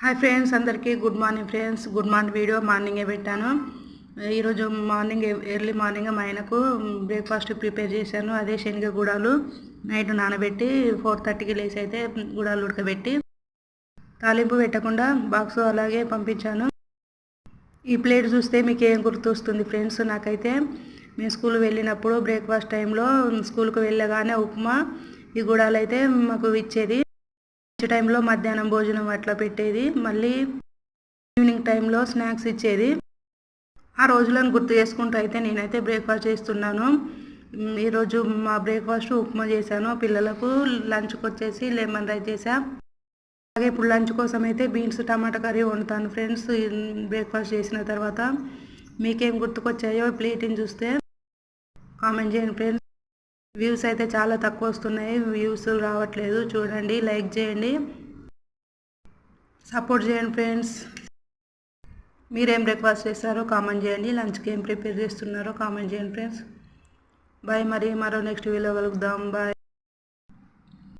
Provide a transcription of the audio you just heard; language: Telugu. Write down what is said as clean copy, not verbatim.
హాయ్ ఫ్రెండ్స్, అందరికీ good morning friends. Good morning video మార్నింగే పెట్టాను. ఈరోజు మార్నింగ్ ఎర్లీ మార్నింగ్ మా ఆయనకు బ్రేక్ఫాస్ట్ ప్రిపేర్ చేశాను. అదే శనగ గుడాలు నైట్ నానబెట్టి 4:30కి లేసి అయితే గుడాలు ఉడకబెట్టి తాలింపు పెట్టకుండా బాక్స్ అలాగే పంపించాను. ఈ ప్లేట్ చూస్తే మీకు ఏం గుర్తొస్తుంది ఫ్రెండ్స్? నాకైతే మేము స్కూల్ వెళ్ళినప్పుడు బ్రేక్ఫాస్ట్ టైంలో స్కూల్కి వెళ్ళగానే ఉప్మా ఈ గుడాలు అయితే మాకు ఇచ్చేది. టైంలో మధ్యాహ్నం భోజనం అట్లా పెట్టేది, మళ్ళీ ఈవినింగ్ టైంలో స్నాక్స్ ఇచ్చేది. ఆ రోజులను గుర్తు చేసుకుంటూ అయితే నేనైతే బ్రేక్ఫాస్ట్ చేస్తున్నాను. ఈరోజు మా బ్రేక్ఫాస్ట్ ఉప్మా చేశాను. పిల్లలకు లంచ్కి వచ్చేసి లెమన్ రైస్ చేసా. అలాగే ఇప్పుడు లంచ్ కోసం అయితే బీన్స్ టమాటా కర్రీ వండుతాను ఫ్రెండ్స్. బ్రేక్ఫాస్ట్ చేసిన తర్వాత మీకేం గుర్తుకొచ్చాయో ప్లేట్ని చూస్తే కామెంట్ చేయండి ఫ్రెండ్స్. వ్యూస్ అయితే చాలా తక్కువ వస్తున్నాయి, వ్యూస్ రావట్లేదు. చూడండి, లైక్ చేయండి, సపోర్ట్ చేయండి ఫ్రెండ్స్. మీరేం బ్రేక్ఫాస్ట్ చేస్తారో కామెంట్ చేయండి, లంచ్కి ఏం ప్రిపేర్ చేస్తున్నారో కామెంట్ చేయండి ఫ్రెండ్స్. బాయ్. మరో నెక్స్ట్ వీడియో కలుద్దాం. బాయ్.